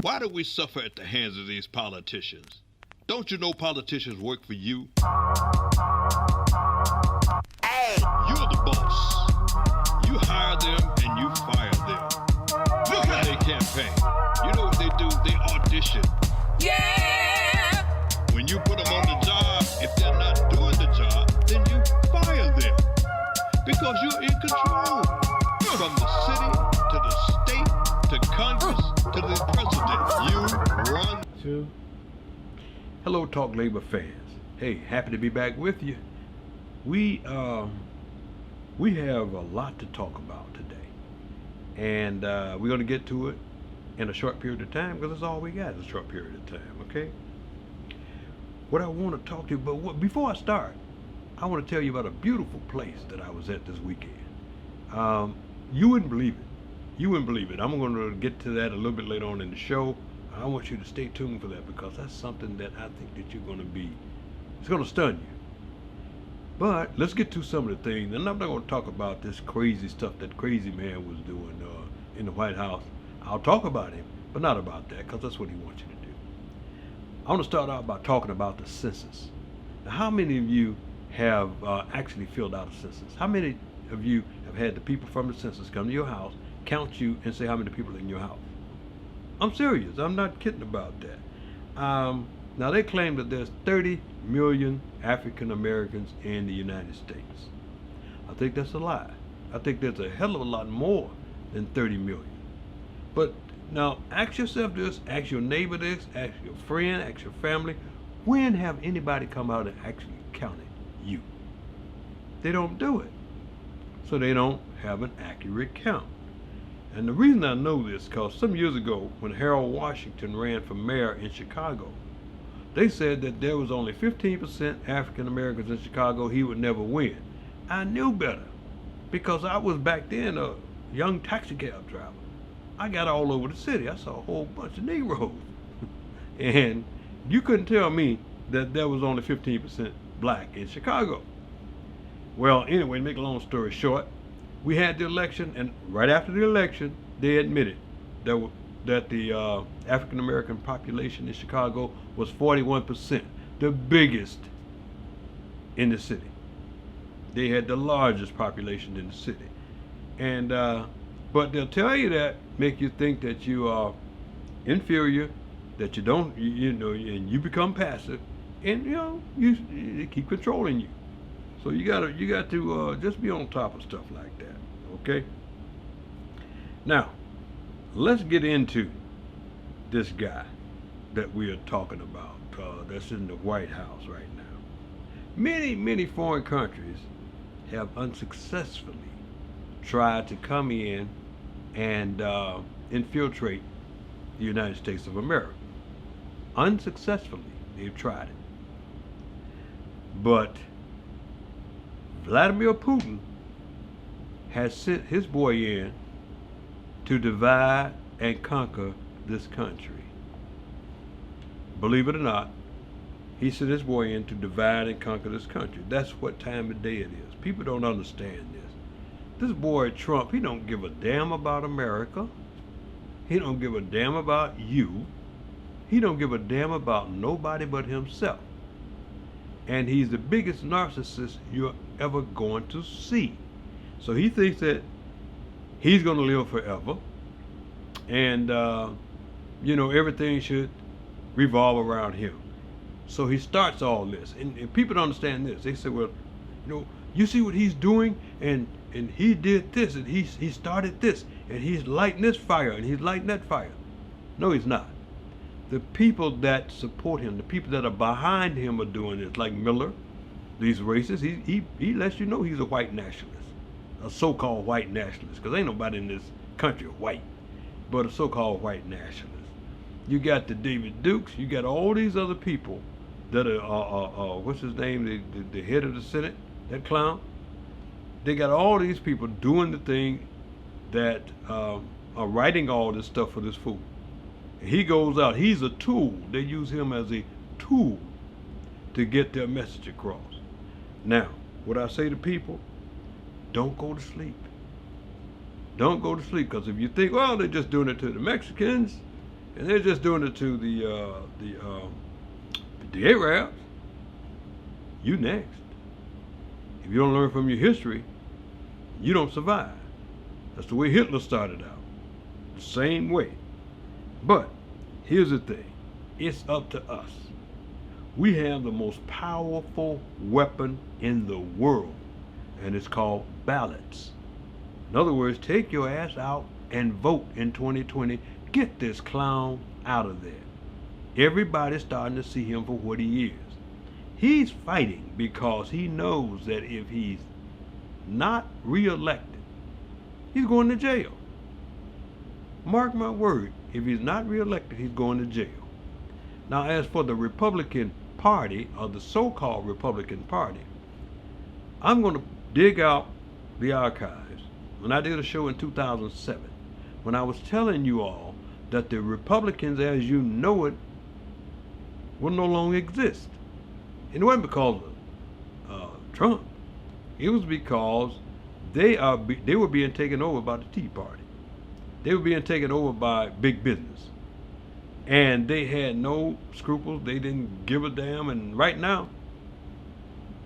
Why do we suffer at the hands of these politicians? Don't you know politicians work for you? Hey! You're the boss. You hire them and you fire them. Look how they campaign. You know what they do? They audition. Yeah! When you put them on the job, if they're not doing the job, then you fire them. Because you're in control. From the city to the state to Congress to the president. You run. Hello, Talk Labor fans. Hey, happy to be back with you. We have a lot to talk about today, and we're going to get to it in a short period of time because that's all we got is a short period of time. Okay. What I want to talk to you about, before I start, I want to tell you about a beautiful place that I was at this weekend. You wouldn't believe it. You wouldn't believe it. I'm going to get to that a little bit later on in the show. I want you to stay tuned for that because that's something that I think that you're going to be, it's going to stun you. But let's get to some of the things. And I'm not going to talk about this crazy stuff that crazy man was doing in the White House. I'll talk about him, but not about that because that's what he wants you to do. I want to start out by talking about the census. Now, how many of you have actually filled out a census? How many of you have had the people from the census come to your house, count you, and say how many people are in your house? I'm serious. I'm not kidding about that. Now, they claim that there's 30 million African Americans in the United States. I think that's a lie. I think there's a hell of a lot more than 30 million. But now, ask yourself this, ask your neighbor this, ask your friend, ask your family, when have anybody come out and actually counted you? They don't do it. So they don't have an accurate count. And the reason I know this, because some years ago, when Harold Washington ran for mayor in Chicago, they said that there was only 15% African Americans in Chicago, he would never win. I knew better, because I was back then a young taxi cab driver. I got all over the city. I saw a whole bunch of Negroes. And you couldn't tell me that there was only 15% black in Chicago. Well, anyway, to make a long story short, we had the election, and right after the election, they admitted that the African American population in Chicago was 41%, the biggest in the city. They had the largest population in the city, and but they'll tell you that, make you think that you are inferior, that you don't, you know, and you become passive, and they keep controlling you. So you got to just be on top of stuff like that, okay? Now, let's get into this guy that we are talking about that's in the White House right now. Many foreign countries have unsuccessfully tried to come in and infiltrate the United States of America. Unsuccessfully, they've tried it. But Vladimir Putin has sent his boy in to divide and conquer this country. Believe it or not, he sent his boy in to divide and conquer this country. That's what time of day it is. People don't understand this. This boy Trump, he don't give a damn about America. He don't give a damn about you. He don't give a damn about nobody but himself. And he's the biggest narcissist you're ever going to see. So he thinks that he's going to live forever, and everything should revolve around him. So he starts all this, and people don't understand this. They say, well, you see what he's doing, and he did this, and he started this, and he's lighting this fire, and he's lighting that fire. No, he's not. The people that support him, the people that are behind him are doing this, like Miller, these racists. He lets you know he's a white nationalist, a so-called white nationalist, because ain't nobody in this country white, but a so-called white nationalist. You got the David Dukes, you got all these other people that are what's his name, the head of the Senate, that clown. They got all these people doing the thing that are writing all this stuff for this fool. He goes out, he's a tool. They use him as a tool to get their message across. Now, what I say to people, don't go to sleep. Don't go to sleep, because if you think, well, they're just doing it to the Mexicans, And they're just doing it to the Arabs. You next. If you don't learn from your history, you don't survive. That's the way Hitler started out. The same way. But here's the thing. It's up to us. We have the most powerful weapon in the world, and it's called ballots. In other words, take your ass out and vote in 2020. Get this clown out of there. Everybody's starting to see him for what he is. He's fighting because he knows that if he's not reelected, he's going to jail. Mark my word, if he's not reelected, he's going to jail. Now, as for the Republican Party, or the so-called Republican Party, I'm going to dig out the archives. When I did a show in 2007, when I was telling you all that the Republicans, as you know it, will no longer exist. And it wasn't because of Trump. It was because they were being taken over by the Tea Party. They were being taken over by big business. And they had no scruples. They didn't give a damn. And right now,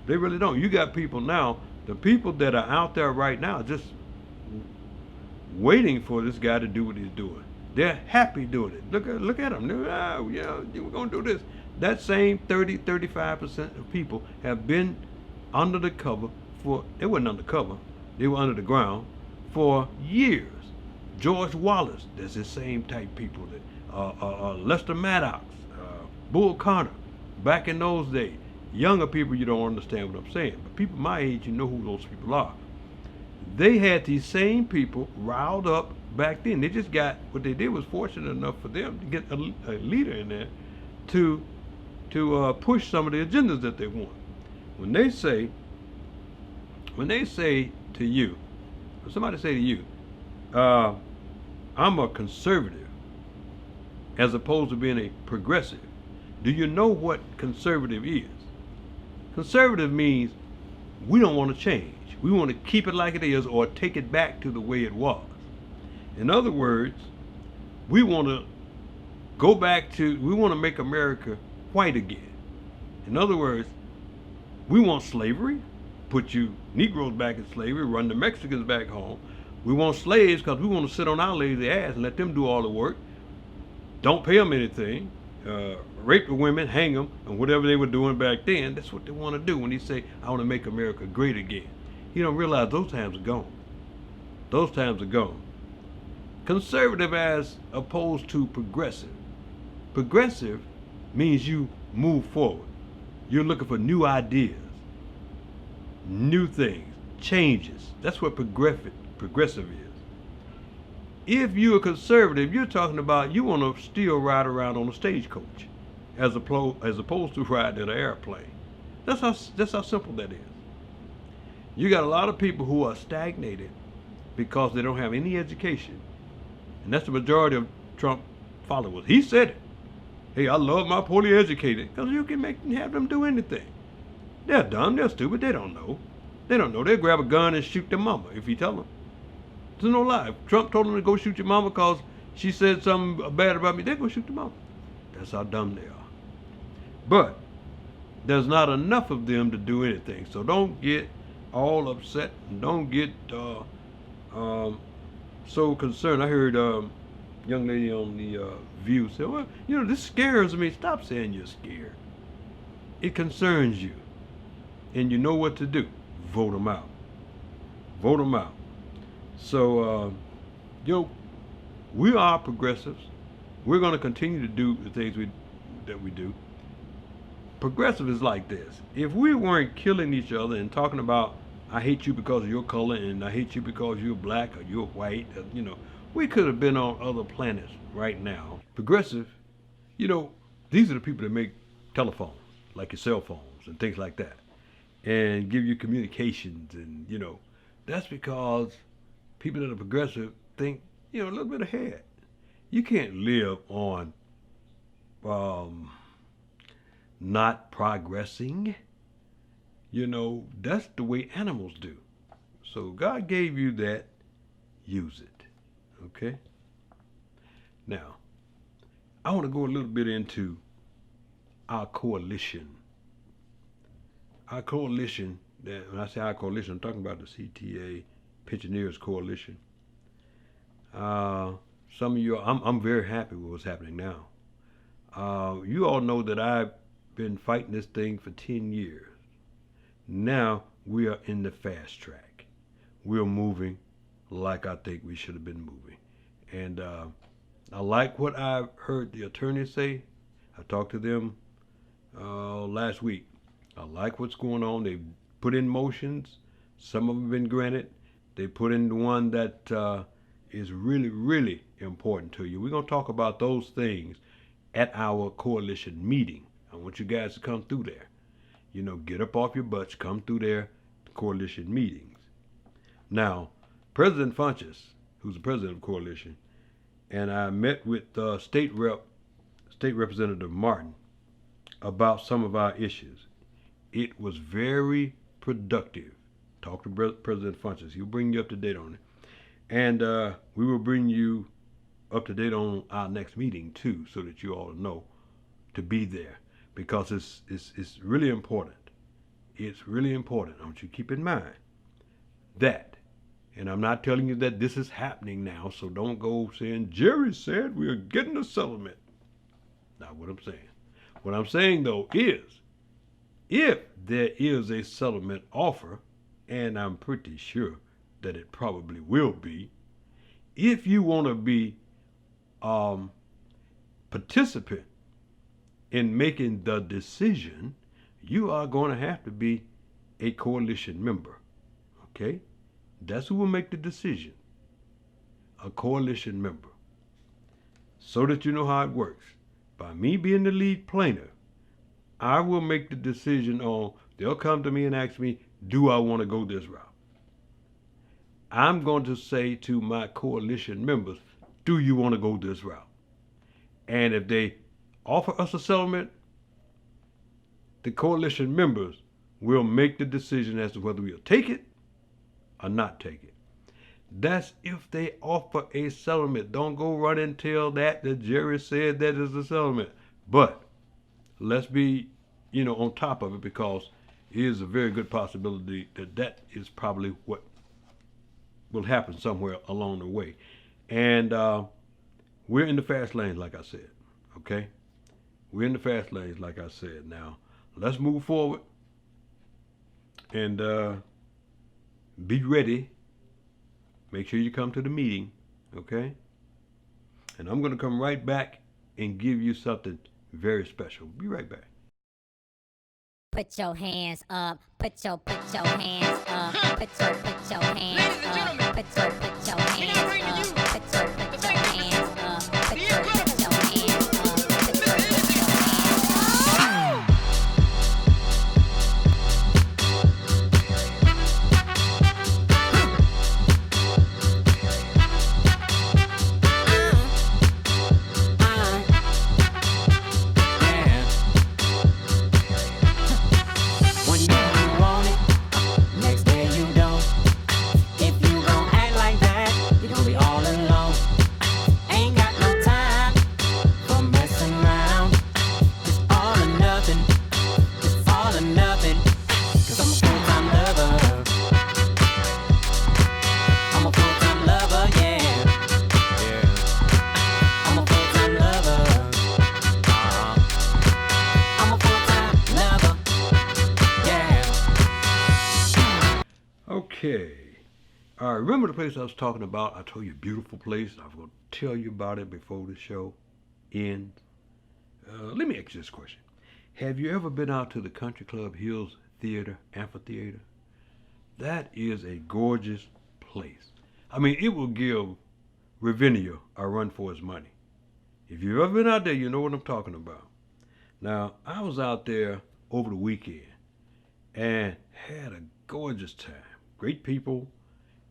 they really don't. You got people now, the people that are out there right now just waiting for this guy to do what he's doing. They're happy doing it. Look at them. We're going to do this. That same 35% of people have been under the cover they weren't undercover, they were under the ground for years. George Wallace, that's the same type people. Lester Maddox, Bull Connor, back in those days. Younger people, you don't understand what I'm saying, but people my age, you know who those people are. They had these same people riled up back then. They just got, what they did was fortunate enough for them to get a leader in there to push some of the agendas that they want. When they say to you, or somebody say to you, I'm a conservative as opposed to being a progressive, do you know what conservative is? Conservative means we don't want to change. We want to keep it like it is or take it back to the way it was. In other words, we want to make America white again. In other words, we want slavery, put you Negroes back in slavery, run the Mexicans back home. We want slaves because we want to sit on our lazy ass and let them do all the work. Don't pay them anything. Rape the women, hang them, and whatever they were doing back then, that's what they want to do when they say, I want to make America great again. You don't realize those times are gone. Those times are gone. Conservative as opposed to progressive. Progressive means you move forward. You're looking for new ideas, new things, changes. That's what progressive is. If you're a conservative, you're talking about you want to still ride around on a stagecoach as opposed to riding in an airplane. That's how simple that is. You got a lot of people who are stagnated because they don't have any education. And that's the majority of Trump followers. He said it. Hey, I love my poorly educated, because you can have them do anything. They're dumb, they're stupid, they don't know. They don't know. They'll grab a gun and shoot their mama if you tell them. There's no lie. If Trump told them to go shoot your mama because she said something bad about me, they're going to shoot the mama. That's how dumb they are. But there's not enough of them to do anything. So don't get all upset and don't get so concerned. I heard young lady on the View say, well, this scares me. Stop saying you're scared. It concerns you. And you know what to do. Vote them out. Vote them out. So, we are progressives. We're going to continue to do the things that we do. Progressive is like this. If we weren't killing each other and talking about, I hate you because of your color and I hate you because you're black or you're white, we could have been on other planets right now. Progressive, these are the people that make telephones, like your cell phones and things like that, and give you communications. And, that's because people that are progressive think, a little bit ahead. You can't live on not progressing. That's the way animals do. So God gave you that, use it. Okay? Now, I want to go a little bit into our coalition. Our coalition, when I say our coalition, I'm talking about the CTA Pensioners Coalition. Some of you, I'm very happy with what's happening now. You all know that I've been fighting this thing for 10 years. Now we are in the fast track. We're moving like I think we should have been moving. And I like what I've heard the attorneys say. I talked to them last week. I like what's going on. They've put in motions. Some of them have been granted. They put in the one that is really, really important to you. We're going to talk about those things at our coalition meeting. I want you guys to come through there. You know, get up off your butts, come through there, coalition meetings. Now, President Funches, who's the president of the coalition, and I met with State Representative Martin about some of our issues. It was very productive. Talk to President Funches. He'll bring you up to date on it. And we will bring you up to date on our next meeting too, so that you all know to be there, because it's really important. It's really important. I want you to keep in mind that, and I'm not telling you that this is happening now, so don't go saying, Jerry said we are getting a settlement. Not what I'm saying. What I'm saying, though, is if there is a settlement offer, and I'm pretty sure that it probably will be, if you want to be participant in making the decision, you are going to have to be a coalition member. Okay? That's who will make the decision. A coalition member. So that you know how it works. By me being the lead plaintiff, I will make the decision on, they'll come to me and ask me, do I want to go this route? I'm going to say to my coalition members, do you want to go this route? And if they offer us a settlement, the coalition members will make the decision as to whether we'll take it or not take it. That's if they offer a settlement. Don't go run and tell that Jerry said that is the settlement. But let's be, on top of it, because it is a very good possibility that is probably what will happen somewhere along the way. And we're in the fast lanes, like I said. Okay? We're in the fast lanes, like I said. Now, let's move forward and be ready. Make sure you come to the meeting, okay? And I'm going to come right back and give you something very special. Be right back. Put your hands up. Put your hands up. Put your hands up. Ladies and gentlemen, Put your hands may I bring to you up. Put your the famous hands up. Put the your incredible hands up. Put your hands One day you want it, next day you don't. If you gon' act like that, you gon' be all alone. Ain't got no time for messing around. It's all or nothing, it's all or nothing. 'Cause I'm a full-time lover. I'm a full-time lover, yeah. I'm a full-time lover. I'm a full-time lover. Yeah. Okay. All right. Remember the place I was talking about? I told you, beautiful place. I was going to tell you about it before the show ends. Let me ask you this question. Have you ever been out to the Country Club Hills Amphitheater? That is a gorgeous place. I mean, it will give Ravinia a run for his money. If you've ever been out there, you know what I'm talking about. Now, I was out there over the weekend and had a gorgeous time. Great people,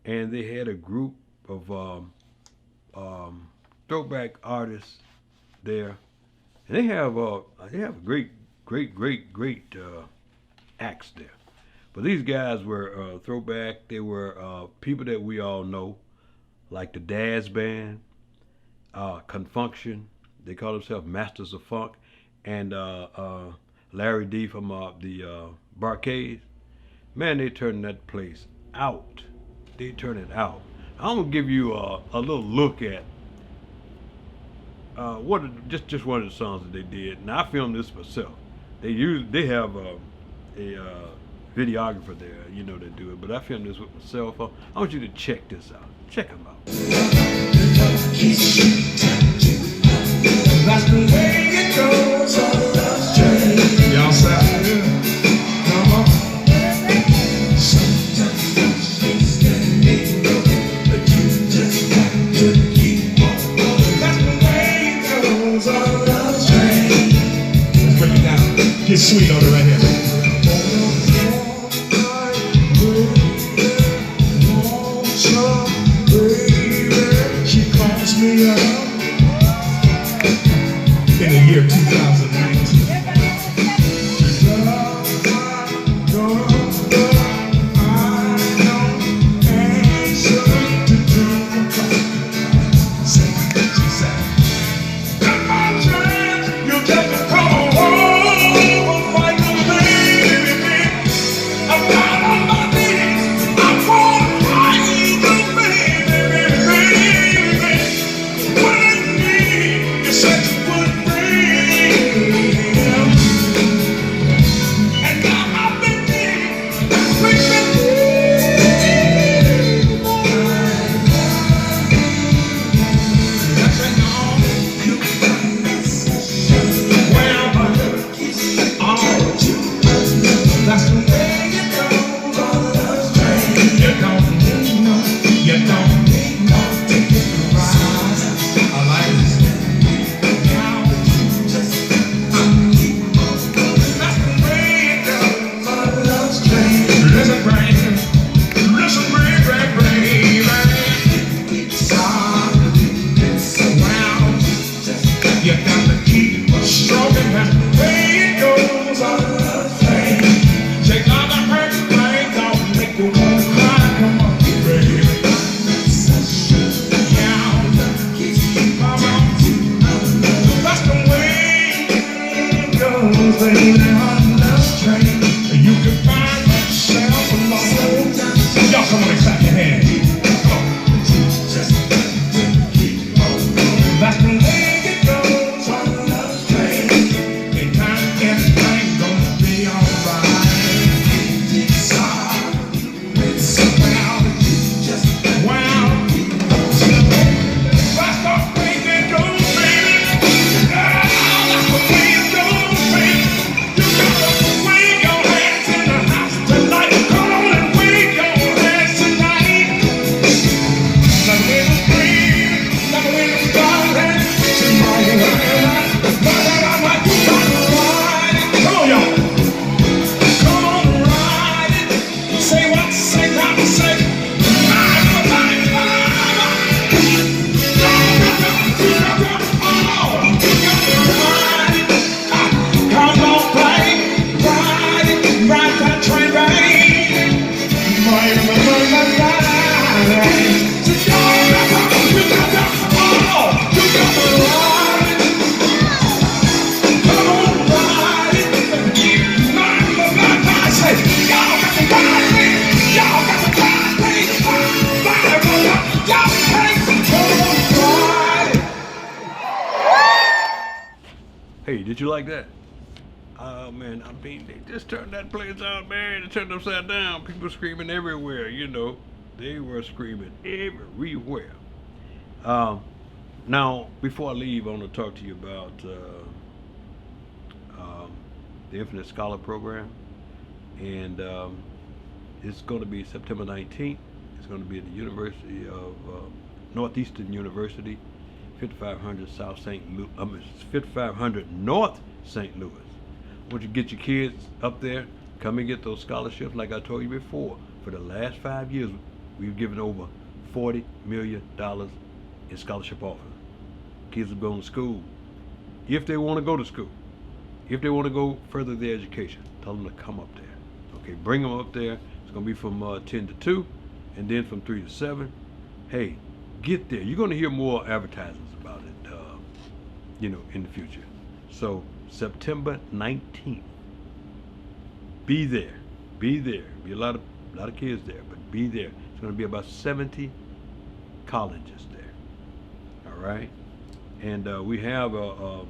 and they had a group of throwback artists there, and they have great acts there. But these guys were throwback. They were people that we all know, like the Daz Band, Confunction, They call themselves Masters of Funk, and Larry D from the Barcades. Man, they turn that place out. They turn it out. I'm gonna give you a little look at just one of the songs that they did. Now I filmed this myself. They have a videographer there, that do it. But I filmed this with my cell phone. I want you to check this out. Check them out. That's the way it goes on the love train. Y'all sound good. Come on. Sometimes things can be broken, but you just got to keep on going. That's the way it goes on the love train. Let's break it down. Get sweet on it right here. She calls me up in the year 2019. Hey, did you like that? Oh man, I mean, they just turned that place out, man. They turned it upside down. People screaming everywhere, They were screaming everywhere. Now, before I leave, I want to talk to you about the Infinite Scholar Program. And it's going to be September 19th. It's going to be at the University of Northeastern University, 5500 South St. Louis. 5500 North St. Louis. I want you to get your kids up there. Come and get those scholarships. Like I told you before, for the last 5 years, we've given over $40 million in scholarship offers. Kids are going to school. If they want to go to school, if they want to go further their education, tell them to come up there. Okay, bring them up there. It's going to be from 10 to 2, and then from 3 to 7. Hey, get there. You're going to hear more advertisements about it. in the future. So September 19th, be there. Be there. Be a lot of kids there, but be there. It's going to be about 70 colleges there. All right, and we have a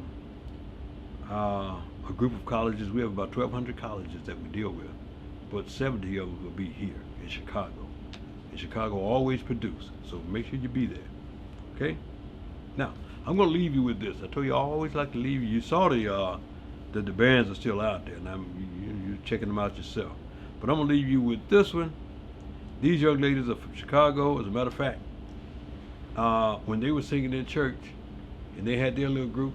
group of colleges. We have about 1,200 colleges that we deal with, but 70 of them will be here in Chicago. And Chicago always produce, so make sure you be there. Okay. Now I'm going to leave you with this. I told you I always like to leave you. You saw the bands are still out there, and you're checking them out yourself. But I'm going to leave you with this one. These young ladies are from Chicago. As a matter of fact, when they were singing in church, and they had their little group,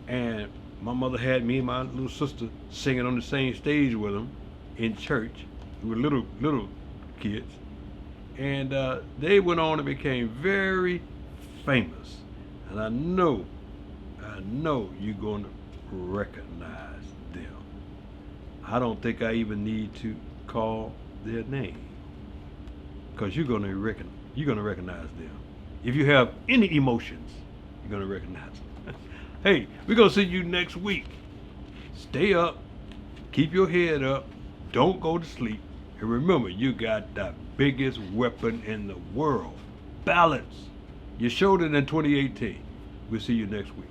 and my mother had me and my little sister singing on the same stage with them in church. We were little kids, and they went on and became very famous. And I know you're going to recognize them. I don't think I even need to call their name, because you're gonna recognize them. If you have any emotions, you're gonna recognize them. Hey, we're gonna see you next week. Stay up, keep your head up, don't go to sleep, and remember, you got the biggest weapon in the world: balance. You showed it in 2018. We'll see you next week.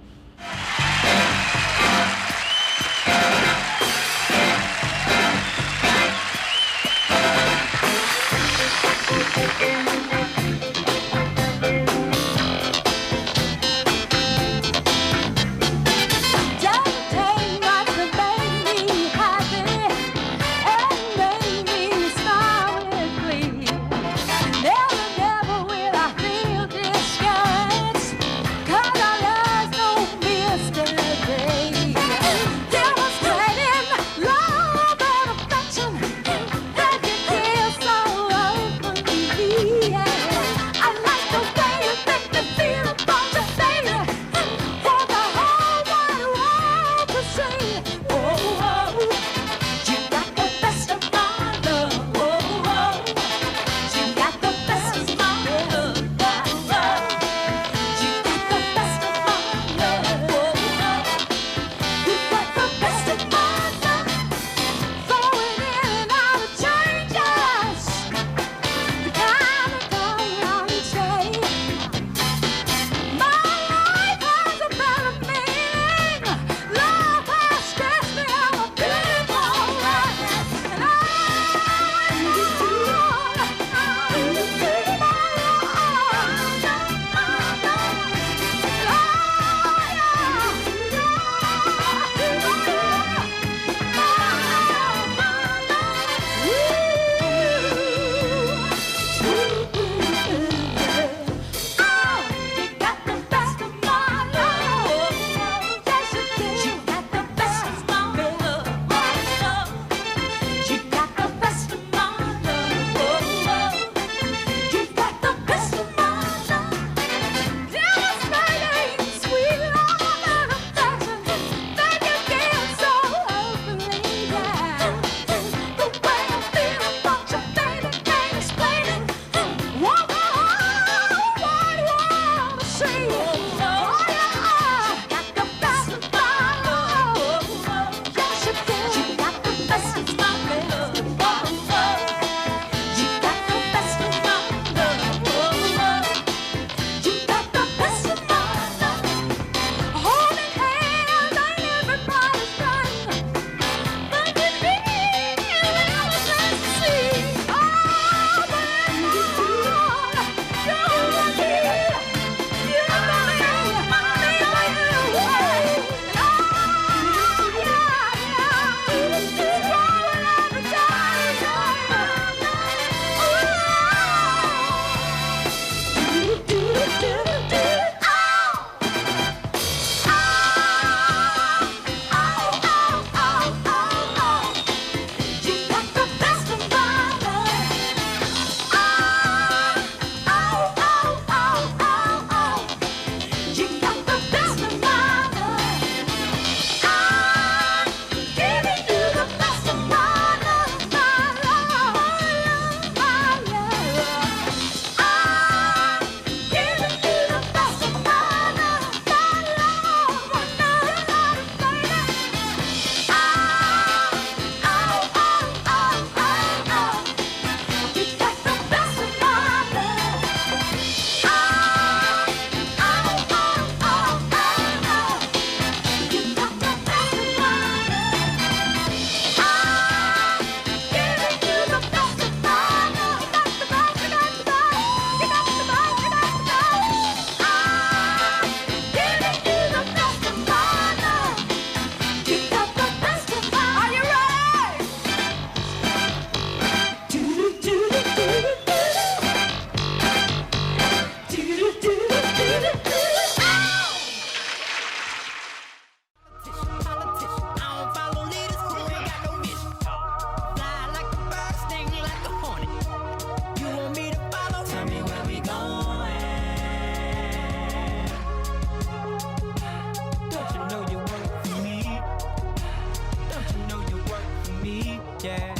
yeah.